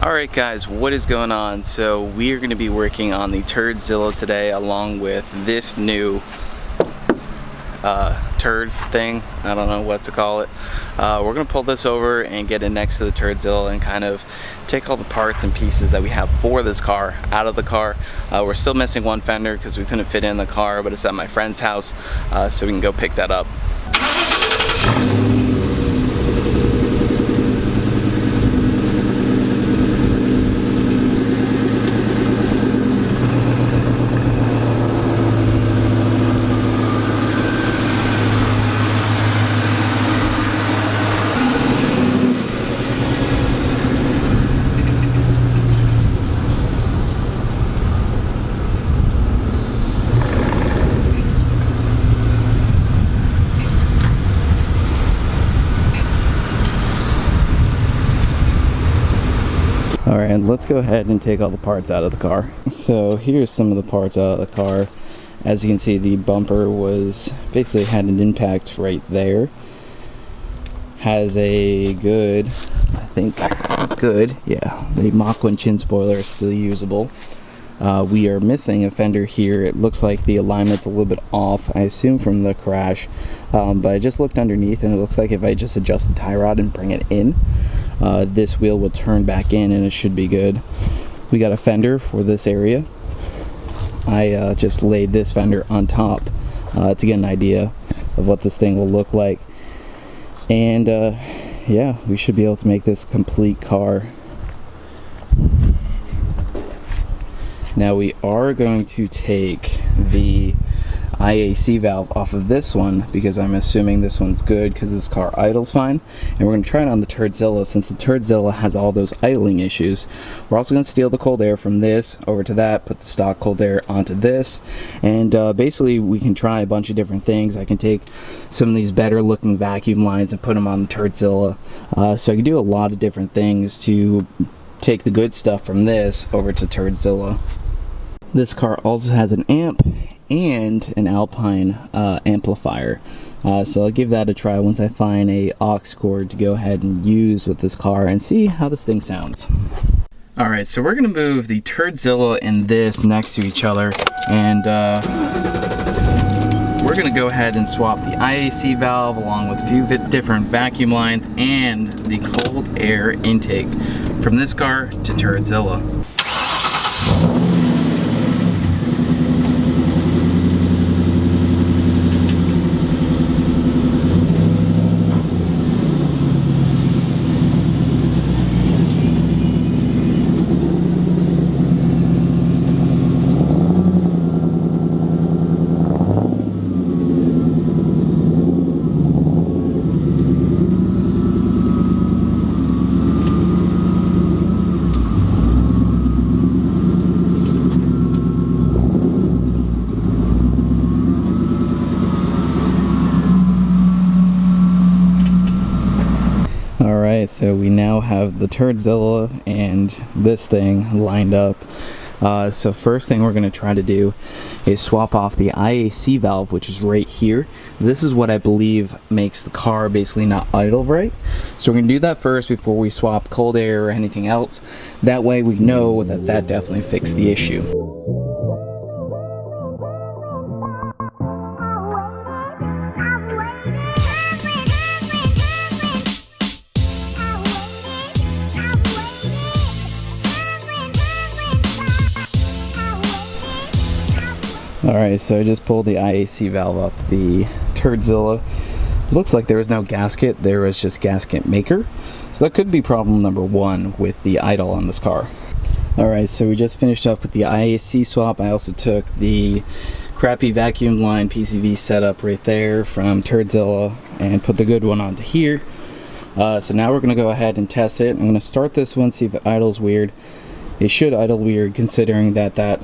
Alright guys, what is going on? So we are going to be working on the Turdzilla today along with this new turd thing. I don't know what to call it. We're going to pull this over and get it next to the Turdzilla and kind of take all the parts and pieces that we have for this car out of the car. We're still missing one fender because we couldn't fit it in the car, but it's at my friend's house, so we can go pick that up. Alright, let's go ahead and take all the parts out of the car. So here's some of the parts out of the car. As you can see, the bumper was basically had an impact right there. Has a good, yeah, the Mach 1 chin spoiler is still usable. We are missing a fender here. It looks like the alignment's a little bit off, I assume from the crash, but I just looked underneath and it looks like if I just adjust the tie rod and bring it in, this wheel will turn back in and it should be good. We got a fender for this area. I just laid this fender on top to get an idea of what this thing will look like, and yeah, we should be able to make this a complete car. Now we are going to take the IAC valve off of this one because I'm assuming this one's good because this car idles fine, and we're going to try it on the Turdzilla since the Turdzilla has all those idling issues. We're also going to steal the cold air from this over to that, put the stock cold air onto this, and basically we can try a bunch of different things. I can take some of these better looking vacuum lines and put them on the Turdzilla, so I can do a lot of different things to take the good stuff from this over to Turdzilla. This car also has an amp and an Alpine amplifier, so I'll give that a try once I find a aux cord to go ahead and use with this car and see how this thing sounds. Alright, so we're going to move the Turdzilla and this next to each other, and we're going to go ahead and swap the IAC valve along with a few different vacuum lines and the cold air intake from this car to Turdzilla. Alright, so we now have the Turdzilla and this thing lined up. So first thing we're going to try to do is swap off the IAC valve, which is right here. This is what I believe makes the car basically not idle right. So we're going to do that first before we swap cold air or anything else. That way we know that that definitely fixed the issue. Alright, so I just pulled the IAC valve off the Turdzilla. Looks like there was no gasket, there was just gasket maker. So that could be problem number one with the idle on this car. Alright, so we just finished up with the IAC swap. I also took the crappy vacuum line PCV setup right there from Turdzilla and put the good one onto here. So now we're going to go ahead and test it. I'm going to start this one, see if it idles weird. It should idle weird considering that that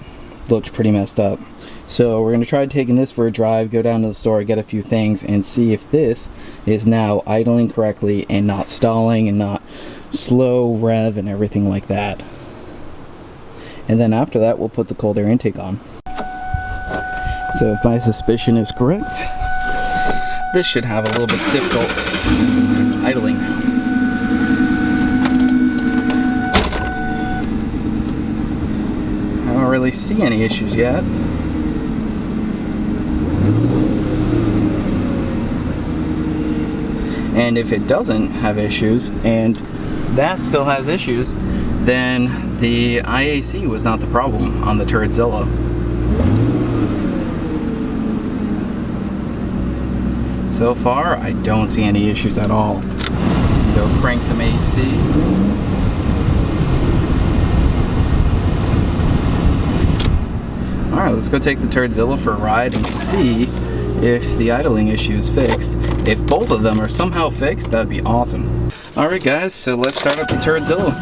looked pretty messed up. So we're going to try taking this for a drive, go down to the store, get a few things, and see if this is now idling correctly and not stalling and not slow rev and everything like that. And then after that we'll put the cold air intake on. So if my suspicion is correct, this should have a little bit difficult idling now. really see any issues yet. And if it doesn't have issues, and that still has issues, then the IAC was not the problem on the Turdzilla. So far, I don't see any issues at all. Go crank some AC. Alright, let's go take the Turdzilla for a ride and see if the idling issue is fixed. If both of them are somehow fixed, that'd be awesome. Alright guys, so let's start up the Turdzilla.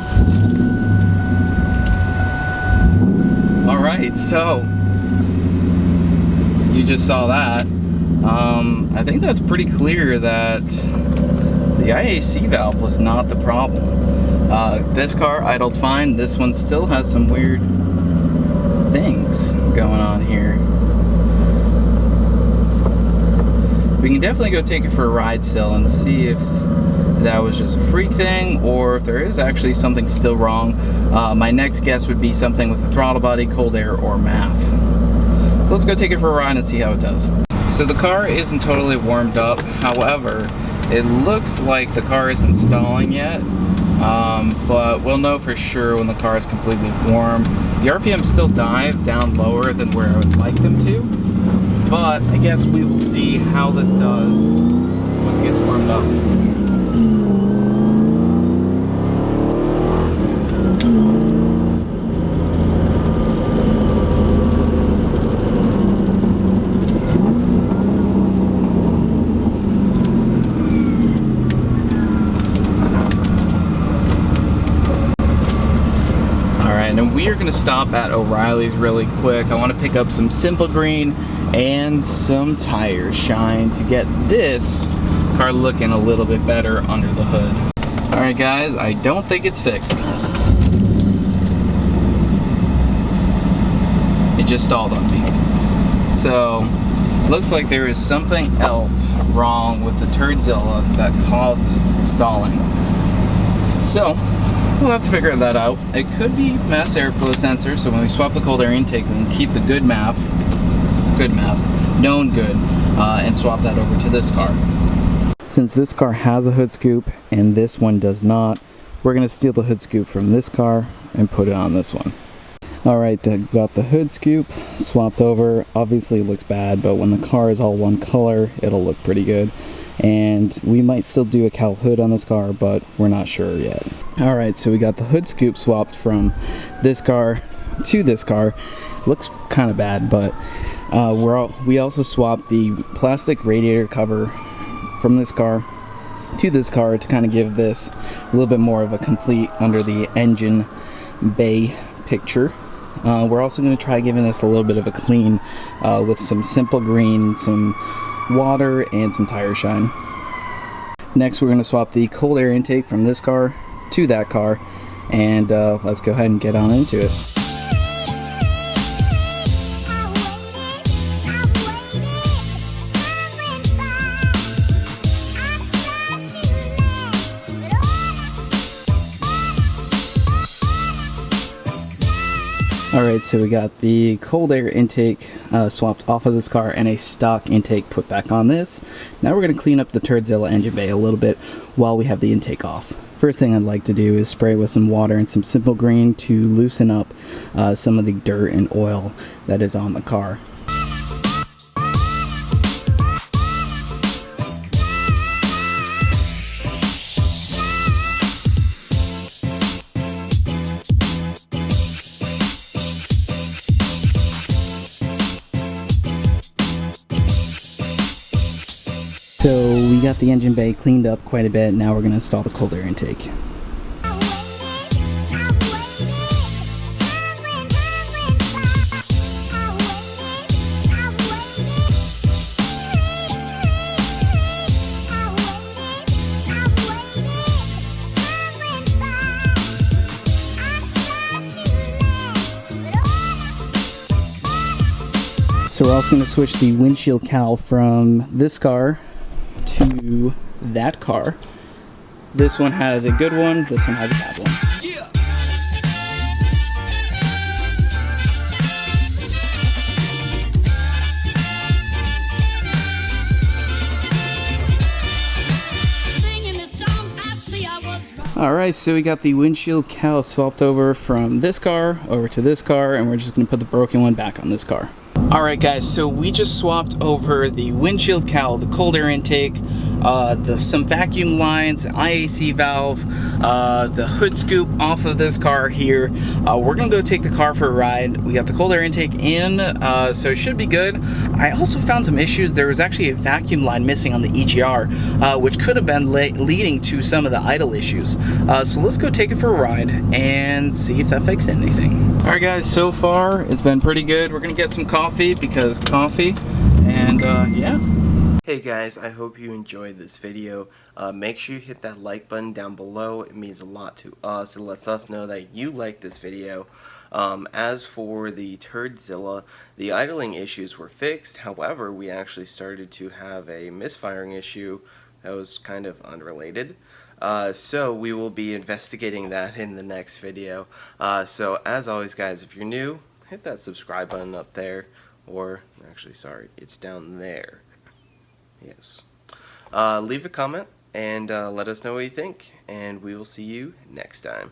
Alright, so you just saw that. I think that's pretty clear that the IAC valve was not the problem. This car idled fine. This one still has some weird things going on here. We can definitely go take it for a ride still and see if that was just a freak thing or if there is actually something still wrong. My next guess would be something with the throttle body, cold air, or MAF. Let's go take it for a ride and see how it does. So the car isn't totally warmed up. However, it looks like the car isn't stalling yet, but we'll know for sure when the car is completely warm. The RPMs still dive down lower than where I would like them to, but I guess we will see how this does once it gets warmed up. And we are going to stop at O'Reilly's really quick. I want to pick up some Simple Green and some tire shine to get this car looking a little bit better under the hood. Alright guys, I don't think it's fixed. It just stalled on me. So, looks like there is something else wrong with the Turdzilla that causes the stalling. So, we'll have to figure that out. It could be mass airflow sensor, so when we swap the cold air intake, we can keep the good MAF, known good, and swap that over to this car. Since this car has a hood scoop and this one does not, we're going to steal the hood scoop from this car and put it on this one. Alright, got the hood scoop swapped over. Obviously it looks bad, but when the car is all one color, it'll look pretty good. And we might still do a cowl hood on this car, but we're not sure yet. Alright, so we got the hood scoop swapped from this car to this car. Looks kind of bad, but we also swapped the plastic radiator cover from this car to this car to kind of give this a little bit more of a complete under the engine bay picture. We're also going to try giving this a little bit of a clean with some Simple Green, some water, and some tire shine. Next we're going to swap the cold air intake from this car to that car, and let's go ahead and get on into it. Alright, so we got the cold air intake swapped off of this car and a stock intake put back on this. Now we're going to clean up the Turdzilla engine bay a little bit while we have the intake off. First thing I'd like to do is spray with some water and some Simple Green to loosen up some of the dirt and oil that is on the car. So we got the engine bay cleaned up quite a bit. Now we're going to install the cold air intake. So we're also going to switch the windshield cowl from this car to that car. This one has a good one, this one has a bad one. Alright, so we got the windshield cowl swapped over from this car over to this car, and we're just going to put the broken one back on this car. Alright guys, so we just swapped over the windshield cowl, the cold air intake, some vacuum lines, IAC valve, the hood scoop off of this car here. We're gonna go take the car for a ride. We got the cold air intake in, so it should be good. I also found some issues. There was actually a vacuum line missing on the EGR, which could have been leading to some of the idle issues. So let's go take it for a ride and see if that fixes anything. Alright guys, so far it's been pretty good. We're gonna get some coffee because coffee, and yeah. Hey guys, I hope you enjoyed this video. Make sure you hit that like button down below. It means a lot to us. It lets us know that you like this video. As for the Turdzilla, the idling issues were fixed. However, we actually started to have a misfiring issue that was kind of unrelated. So we will be investigating that in the next video. So as always guys, if you're new, hit that subscribe button up there, or actually sorry, it's down there. Yes. Leave a comment and let us know what you think, and we will see you next time.